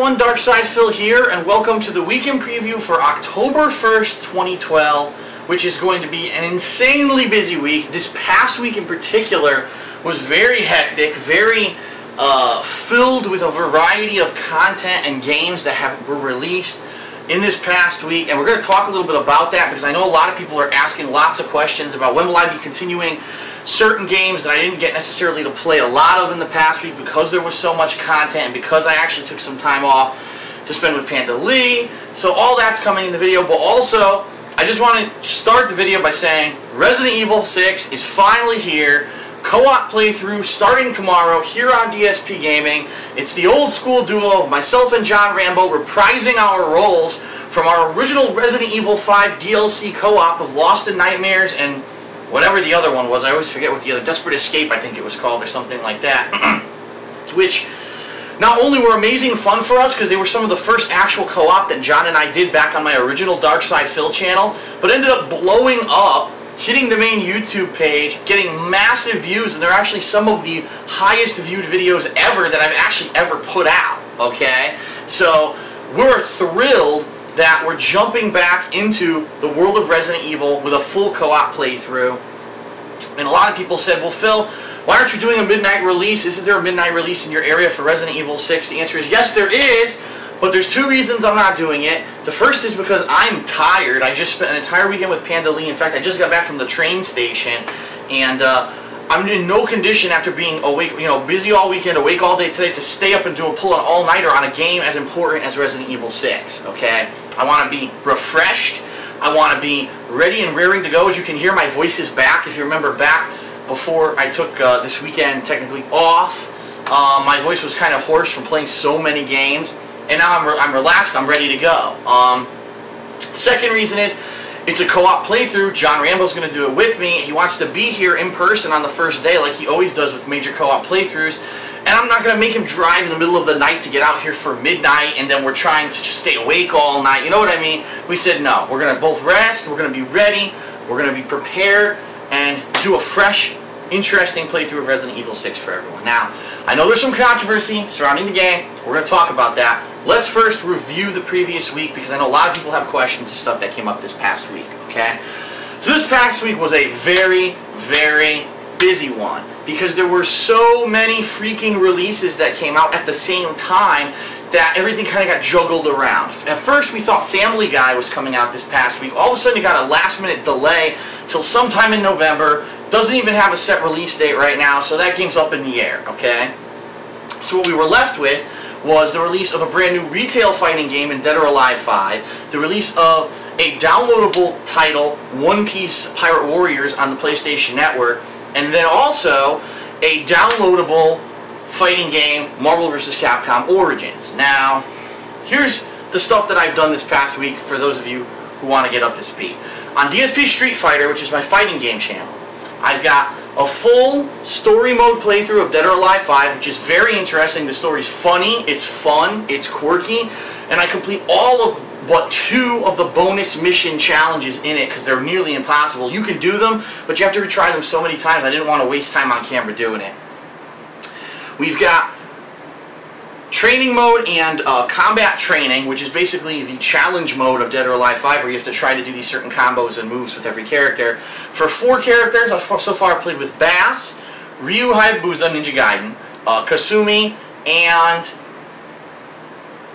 everyone, Darkside Phil here, and welcome to the weekend preview for October 1st, 2012, which is going to be an insanely busy week. This past week in particular was very hectic, very filled with a variety of content and games that were released in this past week, and we're going to talk a little bit about that because I know a lot of people are asking lots of questions about when will I be continuing certain games that I didn't get necessarily to play a lot of in the past week because there was so much content and because I actually took some time off to spend with Panda Lee. So all that's coming in the video, but also I just want to start the video by saying Resident Evil 6 is finally here. Co-op playthrough starting tomorrow here on DSPGaming. It's the old school duo of myself and John Rambo reprising our roles from our original Resident Evil 5 DLC co-op of Lost in Nightmares and whatever the other one was. I always forget what the other, Desperate Escape I think it was called or something like that. Which not only were amazing fun for us because they were some of the first actual co-op that John and I did back on my original Darkside Phil channel, but ended up blowing up, hitting the main YouTube page, getting massive views, and they're actually some of the highest viewed videos ever that I've actually ever put out, okay? So we're thrilled that we're jumping back into the world of Resident Evil with a full co-op playthrough. And a lot of people said, well, Phil, why aren't you doing a midnight release? Isn't there a midnight release in your area for Resident Evil 6? The answer is yes, there is. But there's two reasons I'm not doing it. The first is because I'm tired. I just spent an entire weekend with Panda Lee. In fact, I just got back from the train station, and I'm in no condition after being awake, busy all weekend, awake all day today, to stay up and do a pull-on all-nighter on a game as important as Resident Evil 6, okay? I want to be refreshed. I want to be ready and raring to go. As you can hear, my voice is back. If you remember back before I took this weekend technically off, my voice was kind of hoarse from playing so many games. And now I'm relaxed, I'm ready to go. Second reason is, it's a co-op playthrough. John Rambo's going to do it with me. He wants to be here in person on the first day like he always does with major co-op playthroughs. And I'm not going to make him drive in the middle of the night to get out here for midnight and then we're trying to just stay awake all night. You know what I mean? We said no. We're going to both rest, we're going to be ready, we're going to be prepared, and do a fresh, interesting playthrough of Resident Evil 6 for everyone. Now, I know there's some controversy surrounding the game. We're going to talk about that. Let's first review the previous week because I know a lot of people have questions and stuff that came up this past week, okay? So this past week was a very, very busy one because there were so many freaking releases that came out at the same time that everything kind of got juggled around. At first we thought Family Guy was coming out this past week. All of a sudden you got a last-minute delay till sometime in November. Doesn't even have a set release date right now, so that game's up in the air, okay? So what we were left with was the release of a brand new retail fighting game in Dead or Alive 5, the release of a downloadable title, One Piece Pirate Warriors on the PlayStation Network, and then also a downloadable fighting game, Marvel vs. Capcom Origins. Now, here's the stuff that I've done this past week for those of you who want to get up to speed. On DSP Street Fighter, which is my fighting game channel, I've got a full story mode playthrough of Dead or Alive 5, which is very interesting. The story's funny, it's fun, it's quirky, and I complete all of but 2 of the bonus mission challenges in it because they're nearly impossible. You can do them, but you have to retry them so many times I didn't want to waste time on camera doing it. We've got training mode and combat training, which is basically the challenge mode of Dead or Alive 5, where you have to try to do these certain combos and moves with every character. For 4 characters, so far I've played with Bass, Ryu Hayabusa Ninja Gaiden, Kasumi, and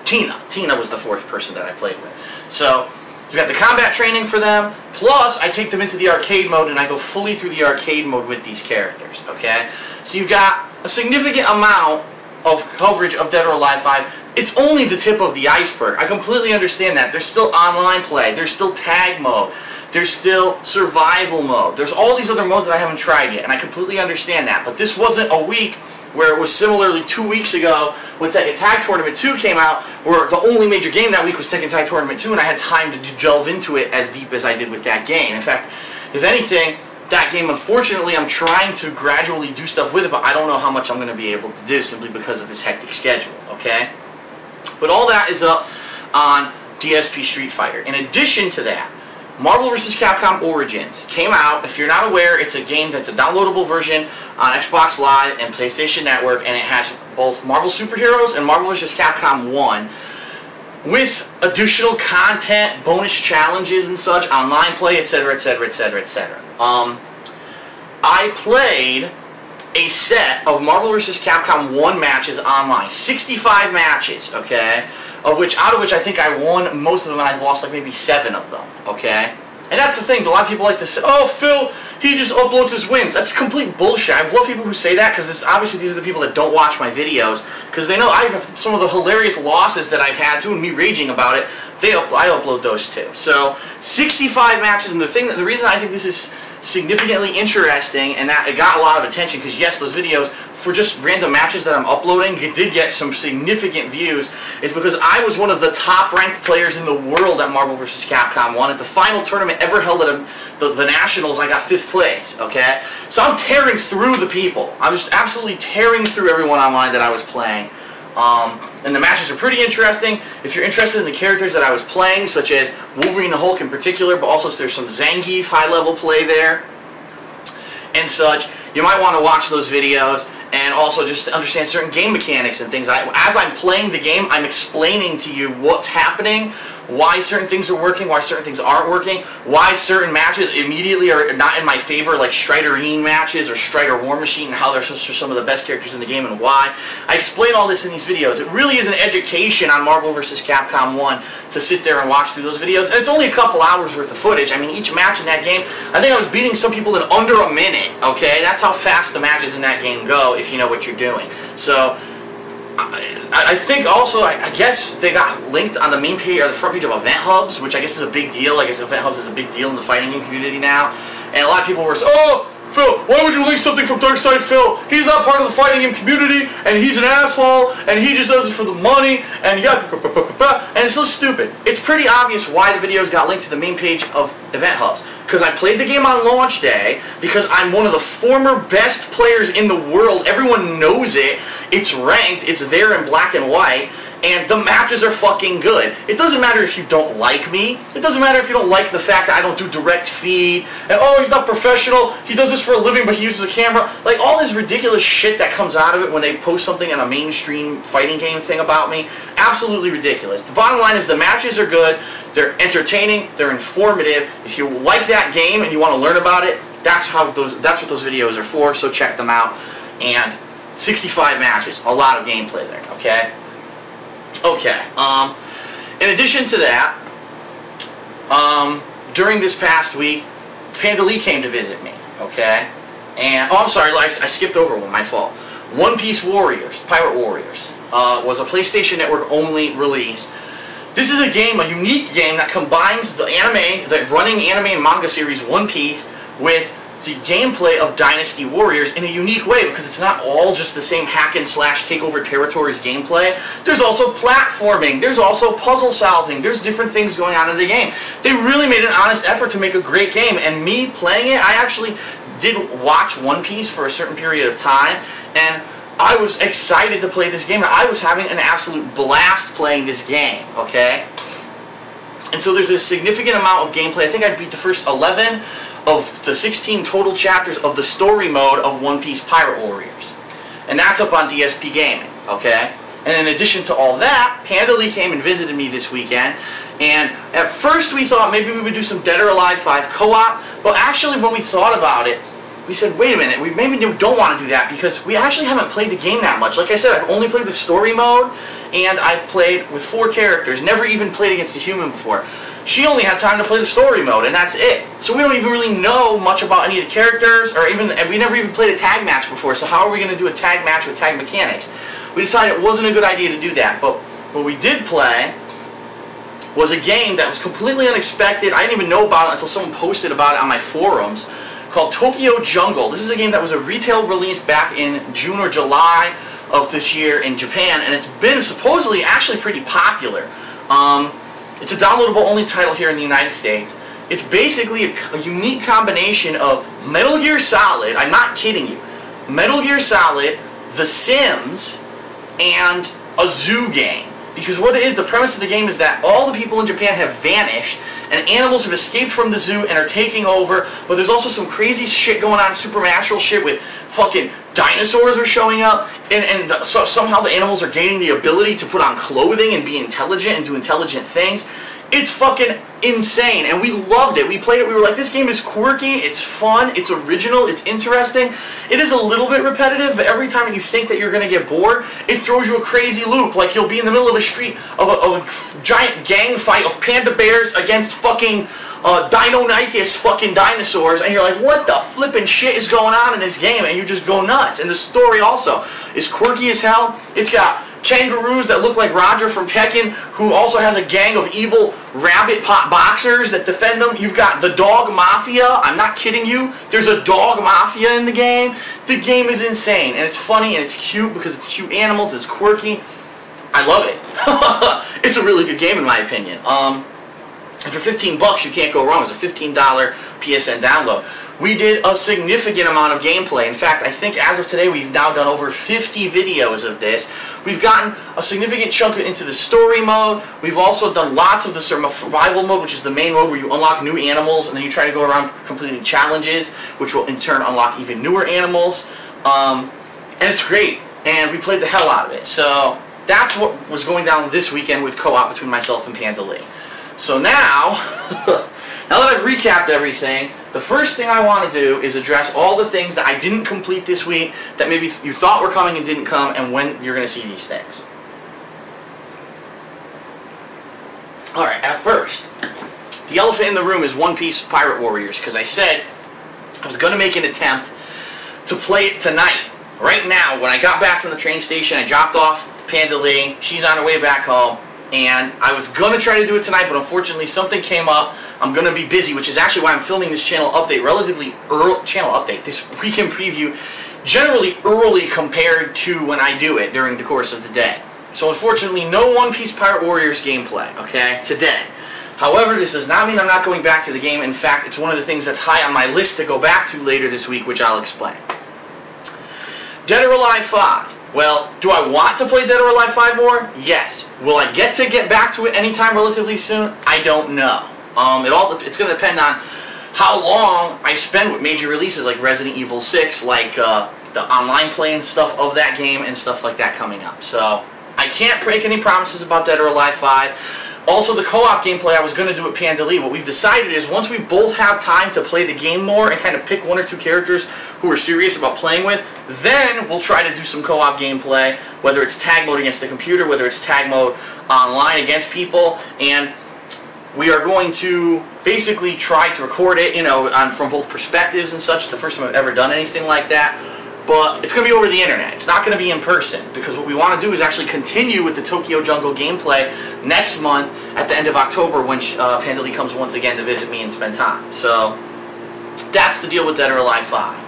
Tina. Tina was the 4th person that I played with. So we've got the combat training for them, plus I take them into the arcade mode and I go fully through the arcade mode with these characters, okay? So you've got a significant amount of coverage of Dead or Alive 5. It's only the tip of the iceberg. I completely understand that. There's still online play. There's still tag mode. There's still survival mode. There's all these other modes that I haven't tried yet, and I completely understand that. But this wasn't a week where it was similarly 2 weeks ago when Tekken Tag Tournament 2 came out, where the only major game that week was Tekken Tag Tournament 2, and I had time to delve into it as deep as I did with that game. In fact, if anything, that game, unfortunately, I'm trying to gradually do stuff with it, but I don't know how much I'm going to be able to do simply because of this hectic schedule, okay? But all that is up on DSP Street Fighter. In addition to that, Marvel vs. Capcom Origins came out. If you're not aware, it's a game that's a downloadable version on Xbox Live and PlayStation Network, and it has both Marvel Superheroes and Marvel vs. Capcom 1 with additional content, bonus challenges and such, online play, etc., etc., etc., etc. I played a set of Marvel vs. Capcom 1 matches online. 65 matches, okay? Out of which I think I won most of them, and I've lost like maybe 7 of them, okay? And that's the thing, a lot of people like to say, oh, Phil, he just uploads his wins. That's complete bullshit. I love people who say that, because obviously these are the people that don't watch my videos, because they know I have some of the hilarious losses that I've had too, and me raging about it. I upload those too. So, 65 matches, and the reason I think this is significantly interesting, and that it got a lot of attention, because yes, those videos, for just random matches that I'm uploading, it did get some significant views, is because I was one of the top ranked players in the world at Marvel vs. Capcom 1. At the final tournament ever held at the Nationals, I got 5th place, okay? So I'm tearing through the people. I'm just absolutely tearing through everyone online that I was playing. And the matches are pretty interesting. If you're interested in the characters that I was playing, such as Wolverine and Hulk in particular, but also there's some Zangief high-level play there and such, you might want to watch those videos, and also just to understand certain game mechanics and things. As I'm playing the game, I'm explaining to you what's happening, why certain things are working, why certain things aren't working, why certain matches immediately are not in my favor, like Strider-Een matches or Strider War Machine, and how they're some of the best characters in the game and why. I explain all this in these videos. It really is an education on Marvel vs. Capcom 1 to sit there and watch through those videos. And it's only a couple hours worth of footage. I mean, each match in that game, I think I was beating some people in under a minute, okay? That's how fast the matches in that game go, if you know what you're doing. So, I think also, I guess they got linked on the main page, or the front page of Event Hubs, which I guess is a big deal. I guess Event Hubs is a big deal in the fighting game community now. And a lot of people were saying, oh, Phil, why would you link something from Darkside Phil? He's not part of the fighting game community, and he's an asshole, and he just does it for the money, and and it's so stupid. It's pretty obvious why the videos got linked to the main page of Event Hubs. Because I played the game on launch day, because I'm one of the former best players in the world. Everyone knows it. It's ranked, it's there in black and white, and the matches are fucking good. It doesn't matter if you don't like me. It doesn't matter if you don't like the fact that I don't do direct feed, and oh, he's not professional, he does this for a living but he uses a camera. Like, all this ridiculous shit that comes out of it when they post something on a mainstream fighting game thing about me, absolutely ridiculous. The bottom line is the matches are good, they're entertaining, they're informative. If you like that game and you want to learn about it, that's what those videos are for, so check them out. And 65 matches, a lot of gameplay there, okay? Okay, in addition to that, during this past week, Panda Lee came to visit me, okay? And, oh, I'm sorry, I skipped over one, my fault. One Piece Warriors, Pirate Warriors, was a PlayStation Network only release. This is a game, a unique game that combines the running anime and manga series One Piece with the gameplay of Dynasty Warriors in a unique way, because it's not all just the same hack and slash take over territories gameplay. There's also platforming, there's also puzzle solving, there's different things going on in the game. They really made an honest effort to make a great game, and me playing it, I actually did watch One Piece for a certain period of time, and I was excited to play this game. I was having an absolute blast playing this game, okay? And so there's a significant amount of gameplay. I think I beat the first 11 of the 16 total chapters of the story mode of One Piece Pirate Warriors. And that's up on DSPGaming, okay? And in addition to all that, Panda Lee came and visited me this weekend, and at first we thought maybe we would do some Dead or Alive 5 co-op, but actually when we thought about it, we said, wait a minute, we maybe don't want to do that, because we actually haven't played the game that much. Like I said, I've only played the story mode, and I've played with 4 characters, never even played against a human before. She only had time to play the story mode, and that's it. So we don't even really know much about any of the characters, and we never even played a tag match before, so how are we going to do a tag match with tag mechanics? We decided it wasn't a good idea to do that, but what we did play was a game that was completely unexpected. I didn't even know about it until someone posted about it on my forums, called Tokyo Jungle. This is a game that was a retail release back in June or July of this year in Japan, and it's been supposedly actually pretty popular. It's a downloadable only title here in the United States. It's basically a unique combination of Metal Gear Solid, I'm not kidding you, Metal Gear Solid, The Sims, and a zoo game. Because what it is, the premise of the game is that all the people in Japan have vanished, and animals have escaped from the zoo and are taking over, but there's also some crazy shit going on, supernatural shit with fucking dinosaurs are showing up, so somehow the animals are gaining the ability to put on clothing and be intelligent and do intelligent things. It's fucking insane, and we loved it. We played it, we were like, this game is quirky, it's fun, it's original, it's interesting. It is a little bit repetitive, but every time you think that you're going to get bored, it throws you a crazy loop. Like, you'll be in the middle of a street of a giant gang fight of panda bears against fucking Deinonychus fucking dinosaurs, and you're like, what the flippin' shit is going on in this game? And you just go nuts. And the story also is quirky as hell. It's got kangaroos that look like Roger from Tekken, who also has a gang of evil rabbit pot boxers that defend them. You've got the dog mafia. I'm not kidding you. There's a dog mafia in the game. The game is insane, and it's funny, and it's cute because it's cute animals, it's quirky. I love it. It's a really good game in my opinion. And for 15 bucks, you can't go wrong. It's a $15 PSN download. We did a significant amount of gameplay. In fact, I think as of today, we've now done over 50 videos of this. We've gotten a significant chunk into the story mode. We've also done lots of the survival mode, which is the main mode where you unlock new animals, and then you try to go around completing challenges, which will in turn unlock even newer animals. And it's great, and we played the hell out of it. So that's what was going down this weekend with co-op between myself and Panda Lee. So now, now that I've recapped everything, the first thing I want to do is address all the things that I didn't complete this week, that maybe you thought were coming and didn't come, and when you're going to see these things. Alright, at first, the elephant in the room is One Piece Pirate Warriors, because I said I was going to make an attempt to play it tonight. Right now, when I got back from the train station, I dropped off Panda Lee, she's on her way back home, and I was going to try to do it tonight, but unfortunately something came up. I'm going to be busy, which is actually why I'm filming this channel update relatively early, this weekend preview, generally early compared to when I do it during the course of the day. So unfortunately, no One Piece Pirate Warriors gameplay, okay, today. However, this does not mean I'm not going back to the game. In fact, it's one of the things that's high on my list to go back to later this week, which I'll explain. Dead or Alive 5. Well, do I want to play Dead or Alive 5 more? Yes. Will I get back to it anytime relatively soon? I don't know. It's going to depend on how long I spend with major releases like Resident Evil 6, like the online play and stuff of that game and stuff like that coming up. So I can't break any promises about Dead or Alive 5. Also, the co-op gameplay I was going to do at Panda Lee, what we've decided is once we both have time to play the game more and kind of pick one or two characters who we're serious about playing with, then we'll try to do some co-op gameplay, whether it's tag mode against the computer, whether it's tag mode online against people, and we are going to basically try to record it, you know, from both perspectives and such. The first time I've ever done anything like that. But it's going to be over the internet. It's not going to be in person, because what we want to do is actually continue with the Tokyo Jungle gameplay next month at the end of October when Panda Lee comes once again to visit me and spend time. So that's the deal with Dead or Alive 5.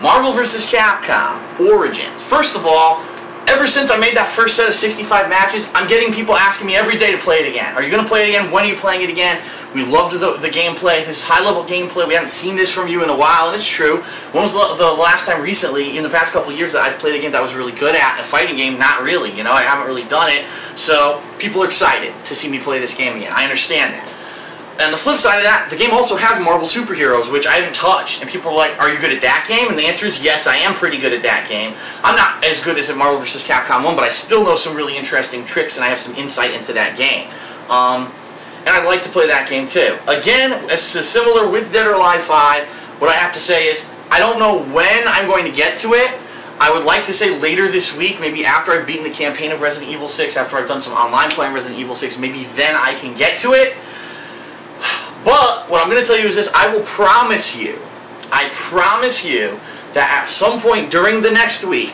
Marvel vs. Capcom Origins. First of all, ever since I made that first set of 65 matches, I'm getting people asking me every day to play it again. Are you going to play it again? When are you playing it again? We loved the gameplay, this high-level gameplay. We haven't seen this from you in a while, and it's true. When was the last time recently, in the past couple of years, that I've played a game that I was really good at? A fighting game? Not really, you know, I haven't really done it. So, people are excited to see me play this game again. I understand that. And the flip side of that, the game also has Marvel superheroes, which I haven't touched. And people are like, are you good at that game? And the answer is yes, I am pretty good at that game. I'm not as good as at Marvel vs. Capcom 1, but I still know some really interesting tricks, and I have some insight into that game. And I'd like to play that game too. Again, as similar with Dead or Alive 5, what I have to say is, I don't know when I'm going to get to it. I would like to say later this week, maybe after I've beaten the campaign of Resident Evil 6, after I've done some online playing Resident Evil 6, maybe then I can get to it. But what I'm going to tell you is this, I promise you that at some point during the next week,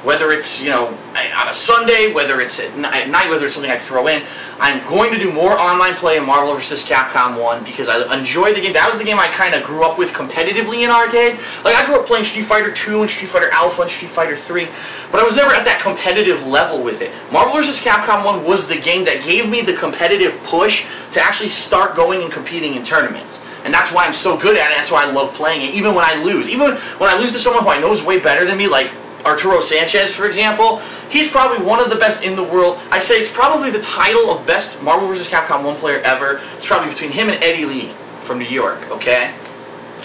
whether it's, you know, on a Sunday, whether it's at night, whether it's something I throw in, I'm going to do more online play in Marvel vs. Capcom 1 because I enjoy the game. That was the game I kind of grew up with competitively in arcades. Like, I grew up playing Street Fighter 2 and Street Fighter Alpha and Street Fighter 3, but I was never at that competitive level with it. Marvel vs. Capcom 1 was the game that gave me the competitive push to actually start going and competing in tournaments. And that's why I'm so good at it. That's why I love playing it, even when I lose. Even when I lose to someone who I know is way better than me, like Arturo Sanchez, for example, he's probably one of the best in the world. I say it's probably the title of best Marvel vs. Capcom 1 player ever. It's probably between him and Eddie Lee from New York, okay?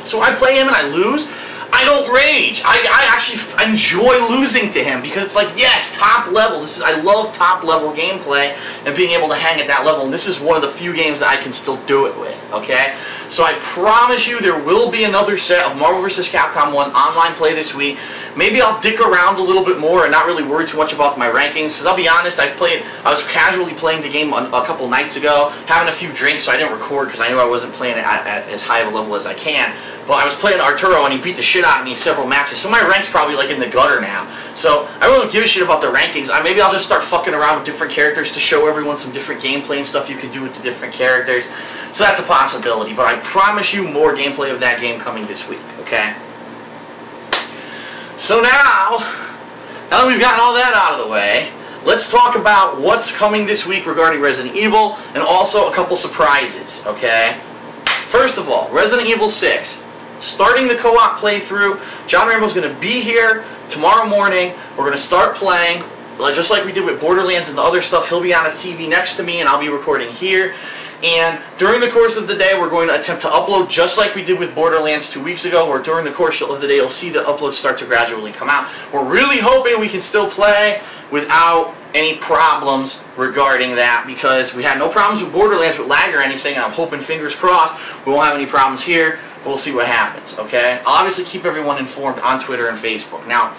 So I play him and I lose. I don't rage. I actually enjoy losing to him because it's like, yes, top level. I love top level gameplay and being able to hang at that level. And this is one of the few games that I can still do it with, okay? So I promise you there will be another set of Marvel vs. Capcom 1 online play this week. Maybe I'll dick around a little bit more and not really worry too much about my rankings. Because I'll be honest, I was casually playing the game a couple nights ago, having a few drinks, so I didn't record because I knew I wasn't playing it at as high of a level as I can. But I was playing Arturo and he beat the shit out of me in several matches. So my rank's probably like in the gutter now. So I really don't give a shit about the rankings. Maybe I'll just start fucking around with different characters to show everyone some different gameplay and stuff you can do with the different characters. So that's a possibility. But I promise you more gameplay of that game coming this week, okay? So now that we've gotten all that out of the way, let's talk about what's coming this week regarding Resident Evil and also a couple surprises, okay? First of all, Resident Evil 6. Starting the co-op playthrough. John Rambo's going to be here tomorrow morning. We're going to start playing, just like we did with Borderlands and the other stuff. He'll be on a TV next to me and I'll be recording here. And during the course of the day, we're going to attempt to upload just like we did with Borderlands 2 weeks ago, where during the course of the day, you'll see the uploads start to gradually come out. We're really hoping we can still play without any problems regarding that, because we had no problems with Borderlands with lag or anything, and I'm hoping, fingers crossed, we won't have any problems here. We'll see what happens, okay? I'll obviously keep everyone informed on Twitter and Facebook. Now,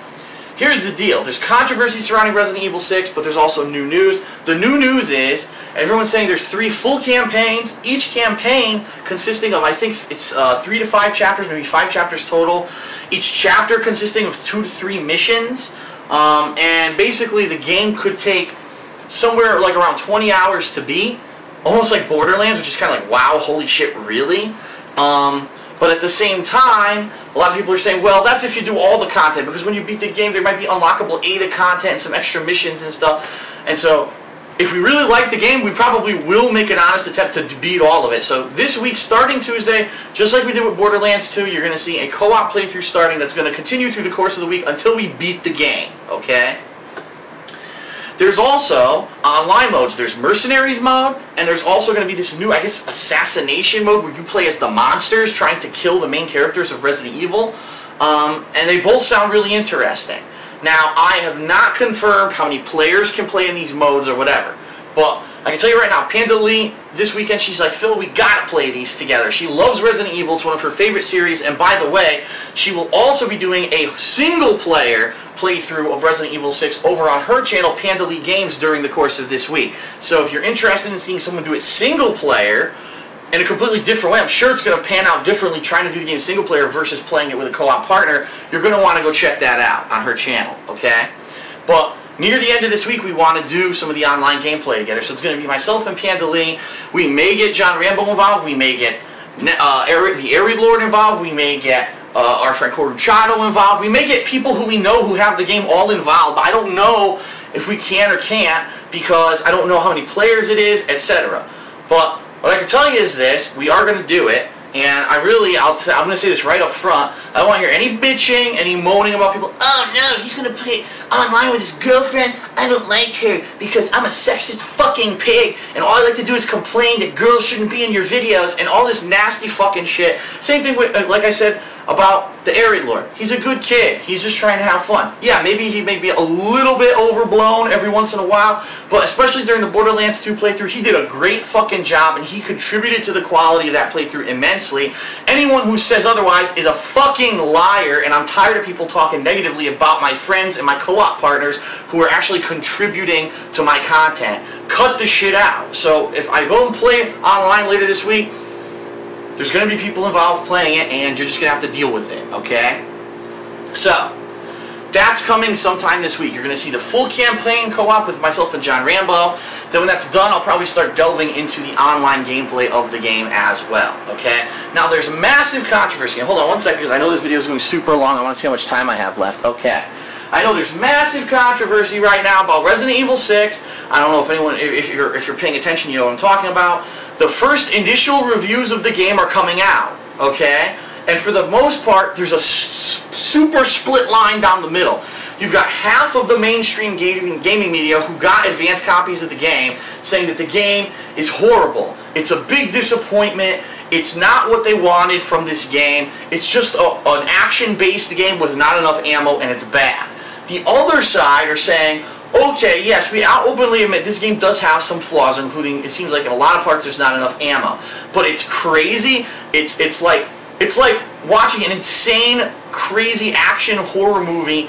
here's the deal. There's controversy surrounding Resident Evil 6, but there's also new news. The new news is, everyone's saying there's 3 full campaigns, each campaign consisting of, I think it's 3 to 5 chapters, maybe 5 chapters total. Each chapter consisting of 2 to 3 missions. And basically the game could take somewhere like around 20 hours to beat. Almost like Borderlands, which is kind of like, wow, holy shit, really? But at the same time, a lot of people are saying, well, that's if you do all the content, because when you beat the game, there might be unlockable Ada content and some extra missions and stuff. And so, if we really like the game, we probably will make an honest attempt to beat all of it. So this week, starting Tuesday, just like we did with Borderlands 2, you're going to see a co-op playthrough starting that's going to continue through the course of the week until we beat the game, okay? There's also online modes. There's Mercenaries mode, and there's also going to be this new, I guess, Assassination mode where you play as the monsters trying to kill the main characters of Resident Evil. And they both sound really interesting. Now, I have not confirmed how many players can play in these modes or whatever, but I can tell you right now, Panda Lee, this weekend, she's like, Phil, we gotta play these together. She loves Resident Evil. It's one of her favorite series, and by the way, she will also be doing a single-player playthrough of Resident Evil 6 over on her channel, Panda Lee Games, during the course of this week. So if you're interested in seeing someone do it single-player, in a completely different way, I'm sure it's going to pan out differently trying to do the game single player versus playing it with a co-op partner. You're going to want to go check that out on her channel, okay? But near the end of this week, we want to do some of the online gameplay together. So it's going to be myself and Panda Lee. We may get John Rambo involved. We may get the Arid Lord involved. We may get our friend Coruchado involved. We may get people who we know who have the game all involved. But I don't know if we can or can't because I don't know how many players it is, etc. But what I can tell you is this, we are going to do it, and I'm going to say this right up front, I don't want to hear any bitching, any moaning about people, oh no, he's going to play online with his girlfriend, I don't like her because I'm a sexist fucking pig, and all I like to do is complain that girls shouldn't be in your videos, and all this nasty fucking shit. Same thing with, like I said, about the Arid Lord. He's a good kid. He's just trying to have fun. Yeah, maybe he may be a little bit overblown every once in a while, but especially during the Borderlands 2 playthrough, he did a great fucking job, and he contributed to the quality of that playthrough immensely. Anyone who says otherwise is a fucking liar, and I'm tired of people talking negatively about my friends and my co-op partners who are actually contributing to my content. Cut the shit out. So if I go and play online later this week, there's going to be people involved playing it, and you're just going to have to deal with it, okay? So, that's coming sometime this week. You're going to see the full campaign co-op with myself and John Rambo. Then when that's done, I'll probably start delving into the online gameplay of the game as well, okay? Now, there's massive controversy. Hold on one second, because I know this video is going super long. I want to see how much time I have left. Okay. I know there's massive controversy right now about Resident Evil 6. I don't know if anyone, if you're paying attention, you know what I'm talking about. The first initial reviews of the game are coming out, okay? And for the most part, there's a super split line down the middle. You've got half of the mainstream gaming media who got advanced copies of the game saying that the game is horrible. It's a big disappointment. It's not what they wanted from this game. It's just an action-based game with not enough ammo, and it's bad. The other side are saying, okay, yes, we openly admit this game does have some flaws, including, it seems like in a lot of parts there's not enough ammo. But it's crazy. It's like watching an insane, crazy action horror movie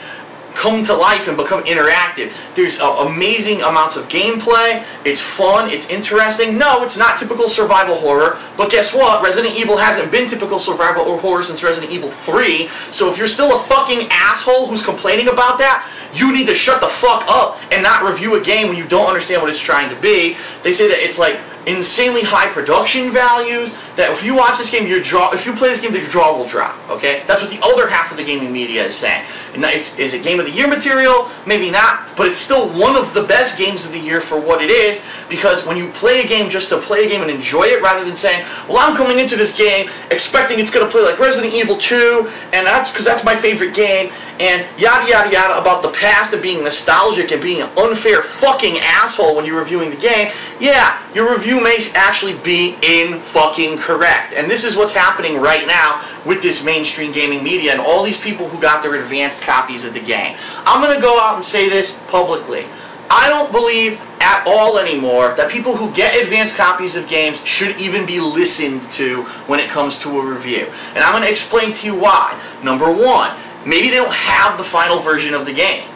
come to life and become interactive. There's amazing amounts of gameplay. It's fun. It's interesting. No, it's not typical survival horror. But guess what? Resident Evil hasn't been typical survival horror since Resident Evil 3. So if you're still a fucking asshole who's complaining about that, you need to shut the fuck up and not review a game when you don't understand what it's trying to be. They say that it's like insanely high production values, that if you watch this game, if you play this game, your jaw will drop, okay? That's what the other half of the gaming media is saying. And is it Game of the Year material? Maybe not, but it's still one of the best games of the year for what it is, because when you play a game just to play a game and enjoy it, rather than saying, well, I'm coming into this game expecting it's going to play like Resident Evil 2, and that's because that's my favorite game, and yada yada yada about the past and being nostalgic and being an unfair fucking asshole when you're reviewing the game, yeah, your review may actually be fucking correct. And this is what's happening right now with this mainstream gaming media and all these people who got their advanced copies of the game. I'm going to go out and say this publicly. I don't believe at all anymore that people who get advanced copies of games should even be listened to when it comes to a review. And I'm going to explain to you why. Number one, maybe they don't have the final version of the game.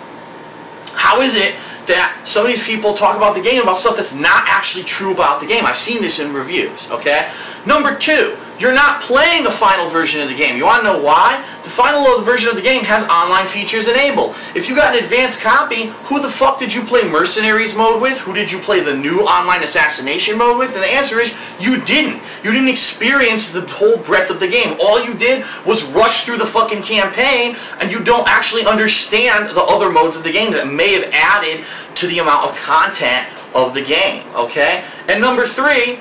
How is it that some of these people talk about the game about stuff that's not actually true about the game? I've seen this in reviews, okay? Number two, you're not playing the final version of the game. You want to know why? The final version of the game has online features enabled. If you got an advanced copy, who the fuck did you play Mercenaries mode with? Who did you play the new online assassination mode with? And the answer is, you didn't. You didn't experience the whole breadth of the game. All you did was rush through the fucking campaign, and you don't actually understand the other modes of the game that may have added to the amount of content of the game, okay? And number three,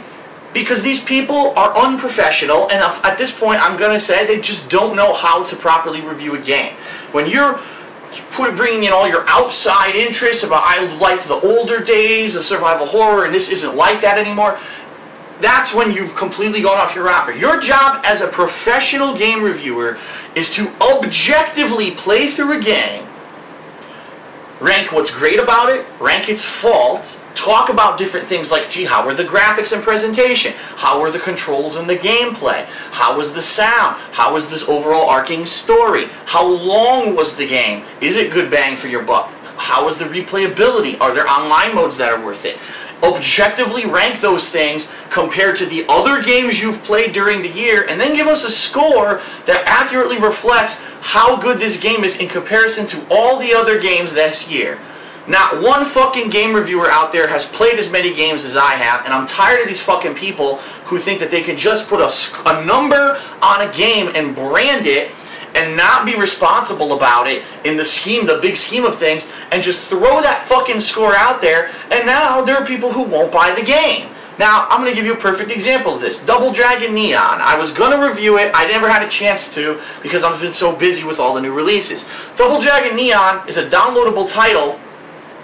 because these people are unprofessional, and at this point I'm going to say they just don't know how to properly review a game. When you're bringing in all your outside interests about, I like the older days of survival horror and this isn't like that anymore, that's when you've completely gone off your rocker. Your job as a professional game reviewer is to objectively play through a game, rank what's great about it, rank its faults, talk about different things like, gee, how were the graphics and presentation? How were the controls and the gameplay? How was the sound? How was this overall arcing story? How long was the game? Is it good bang for your buck? How was the replayability? Are there online modes that are worth it? Objectively rank those things compared to the other games you've played during the year, and then give us a score that accurately reflects how good this game is in comparison to all the other games this year. Not one fucking game reviewer out there has played as many games as I have, and I'm tired of these fucking people who think that they can just put a number on a game and brand it and not be responsible about it in the big scheme of things, and just throw that fucking score out there, and now there are people who won't buy the game. Now, I'm going to give you a perfect example of this. Double Dragon Neon. I was going to review it. I never had a chance to because I've been so busy with all the new releases. Double Dragon Neon is a downloadable title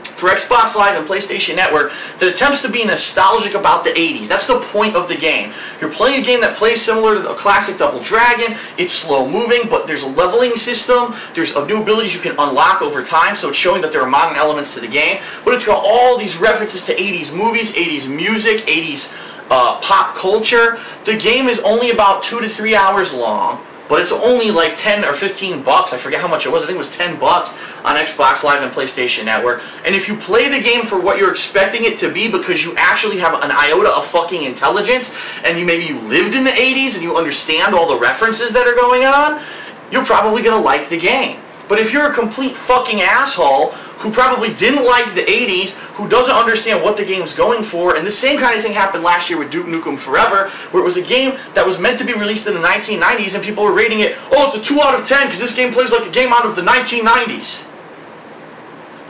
for Xbox Live and PlayStation Network that attempts to be nostalgic about the 80s. That's the point of the game. You're playing a game that plays similar to the classic Double Dragon. It's slow moving, but there's a leveling system. There's new abilities you can unlock over time, so it's showing that there are modern elements to the game. But it's got all these references to 80s movies, 80s music, 80s pop culture. The game is only about 2 to 3 hours long, but it's only like 10 or 15 bucks. I forget how much it was. I think it was 10 bucks on Xbox Live and PlayStation Network. And if you play the game for what you're expecting it to be, because you actually have an iota of fucking intelligence, and maybe you lived in the 80s and you understand all the references that are going on, you're probably going to like the game. But if you're a complete fucking asshole who probably didn't like the 80s, who doesn't understand what the game's going for, and the same kind of thing happened last year with Duke Nukem Forever, where it was a game that was meant to be released in the 1990s, and people were rating it, oh, it's a 2 out of 10 because this game plays like a game out of the 1990s.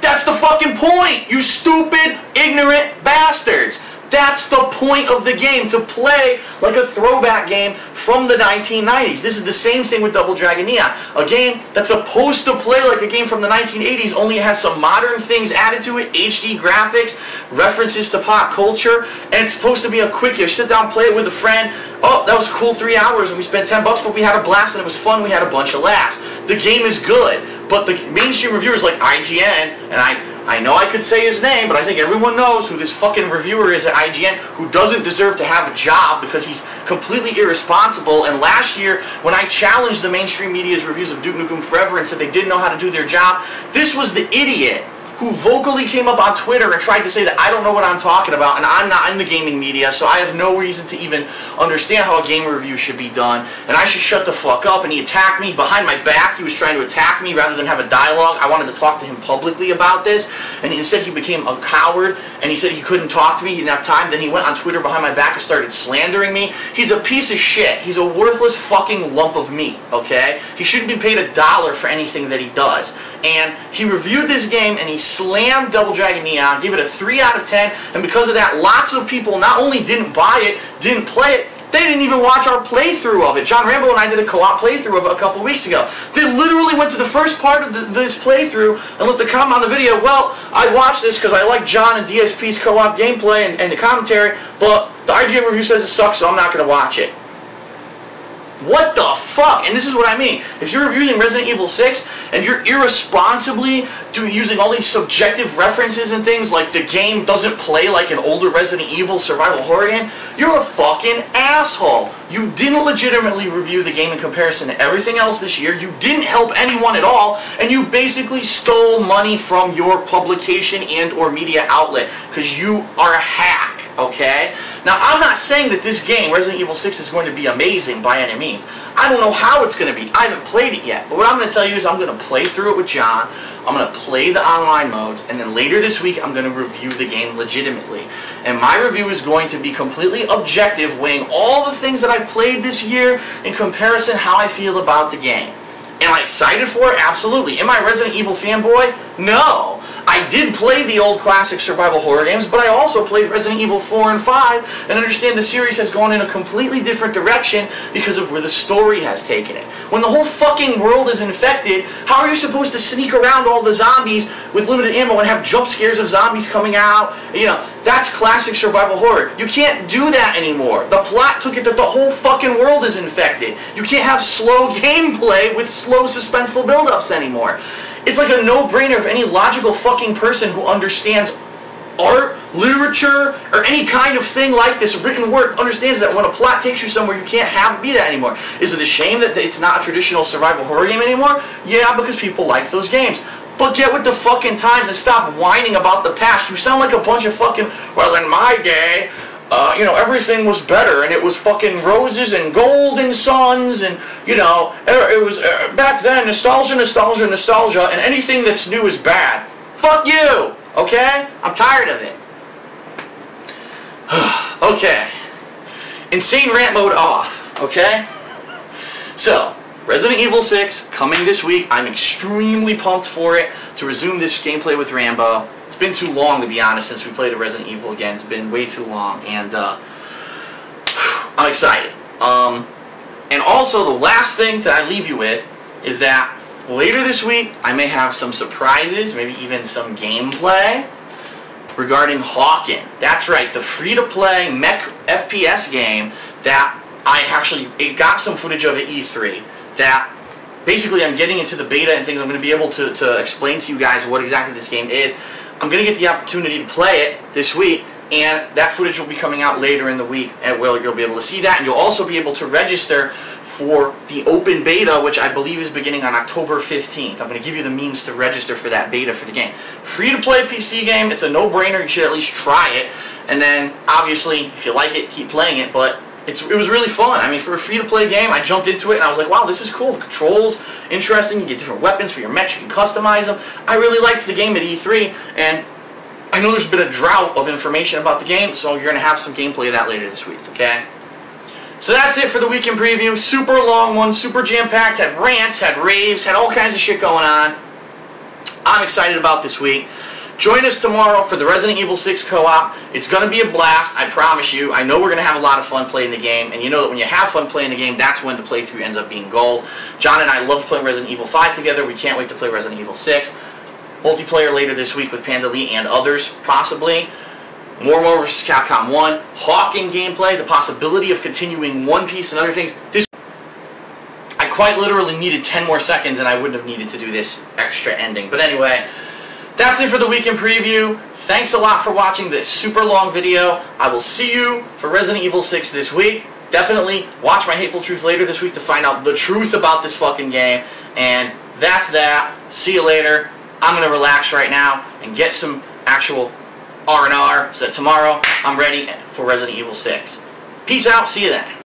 That's the fucking point, you stupid, ignorant bastards. That's the point of the game, to play like a throwback game from the 1990s. This is the same thing with Double Dragon Neon. A game that's supposed to play like a game from the 1980s, only it has some modern things added to it, HD graphics, references to pop culture, and it's supposed to be a quick, you sit down, play it with a friend. Oh, that was cool, 3 hours, and we spent $10, but we had a blast, and it was fun, we had a bunch of laughs. The game is good, but the mainstream reviewers like IGN, and I know I could say his name, but I think everyone knows who this fucking reviewer is at IGN, who doesn't deserve to have a job because he's completely irresponsible. And last year, when I challenged the mainstream media's reviews of Duke Nukem Forever and said they didn't know how to do their job, this was the idiot who vocally came up on Twitter and tried to say that I don't know what I'm talking about, and I'm not in the gaming media, so I have no reason to even understand how a game review should be done, and I should shut the fuck up. And he attacked me behind my back. He was trying to attack me rather than have a dialogue. I wanted to talk to him publicly about this, and instead he became a coward, and he said he couldn't talk to me, he didn't have time. Then he went on Twitter behind my back and started slandering me. He's a piece of shit. He's a worthless fucking lump of meat, okay? He shouldn't be paid $1 for anything that he does. And he reviewed this game and he slammed Double Dragon Neon, gave it a 3 out of 10, and because of that, lots of people not only didn't buy it, didn't play it, they didn't even watch our playthrough of it. John Rambo and I did a co-op playthrough of it a couple weeks ago. They literally went to the first part of this playthrough and left a comment on the video, well, I watched this because I like John and DSP's co-op gameplay and the commentary, but the IGN review says it sucks, so I'm not going to watch it. What the fuck? And this is what I mean. If you're reviewing Resident Evil 6 and you're irresponsibly using all these subjective references and things like the game doesn't play like an older Resident Evil survival horror game, you're a fucking asshole. You didn't legitimately review the game in comparison to everything else this year. You didn't help anyone at all, and you basically stole money from your publication and or media outlet because you are a hack. Okay? Now, I'm not saying that this game, Resident Evil 6, is going to be amazing by any means. I don't know how it's going to be. I haven't played it yet. But what I'm going to tell you is I'm going to play through it with John. I'm going to play the online modes. And then later this week, I'm going to review the game legitimately. And my review is going to be completely objective, weighing all the things that I've played this year in comparison how I feel about the game. Am I excited for it? Absolutely. Am I a Resident Evil fanboy? No. I did play the old classic survival horror games, but I also played Resident Evil 4 and 5 and understand the series has gone in a completely different direction because of where the story has taken it. When the whole fucking world is infected, how are you supposed to sneak around all the zombies with limited ammo and have jump scares of zombies coming out? You know, that's classic survival horror. You can't do that anymore. The plot took it that the whole fucking world is infected. You can't have slow gameplay with slow suspenseful build-ups anymore. It's like a no-brainer if any logical fucking person who understands art, literature, or any kind of thing like this, written word, understands that when a plot takes you somewhere, you can't have it be that anymore. Is it a shame that it's not a traditional survival horror game anymore? Yeah, because people like those games. But get with the fucking times and stop whining about the past. You sound like a bunch of fucking, well, in my day, you know, everything was better, and it was fucking roses and golden suns, and, you know, it was, back then, nostalgia, nostalgia, nostalgia, and anything that's new is bad. Fuck you! Okay? I'm tired of it. Okay. Insane rant mode off. Okay? So, Resident Evil 6 coming this week. I'm extremely pumped for it to resume this gameplay with Rambo. It's been too long, to be honest, since we played a Resident Evil again. It's been way too long, and I'm excited. And also, the last thing that I leave you with is that later this week, I may have some surprises, maybe even some gameplay regarding HAWKEN. That's right, the free-to-play mech FPS game that it got some footage of at E3 that basically I'm getting into the beta and things. I'm going to be able to explain to you guys what exactly this game is. I'm going to get the opportunity to play it this week, and that footage will be coming out later in the week, and you'll be able to see that, and you'll also be able to register for the open beta, which I believe is beginning on October 15th. I'm going to give you the means to register for that beta for the game. Free-to-play PC game. It's a no-brainer. You should at least try it, and then, obviously, if you like it, keep playing it, but it was really fun. I mean, for a free-to-play game, I jumped into it, and I was like, wow, this is cool. The controls, interesting. You get different weapons for your mechs. You can customize them. I really liked the game at E3, and I know there's been a drought of information about the game, so you're going to have some gameplay of that later this week, okay? So that's it for the weekend preview. Super long one, super jam-packed, had rants, had raves, had all kinds of shit going on. I'm excited about this week. Join us tomorrow for the Resident Evil 6 co-op. It's going to be a blast, I promise you. I know we're going to have a lot of fun playing the game, and you know that when you have fun playing the game, that's when the playthrough ends up being gold. John and I love playing Resident Evil 5 together. We can't wait to play Resident Evil 6. Multiplayer later this week with Panda Lee and others, possibly. More vs. Capcom 1. HAWKEN gameplay, the possibility of continuing One Piece and other things. I quite literally needed 10 more seconds, and I wouldn't have needed to do this extra ending. But anyway, that's it for the weekend preview. Thanks a lot for watching this super long video. I will see you for Resident Evil 6 this week. Definitely watch my Hateful Truth later this week to find out the truth about this fucking game. And that's that. See you later. I'm going to relax right now and get some actual R&R so that tomorrow I'm ready for Resident Evil 6. Peace out. See you then.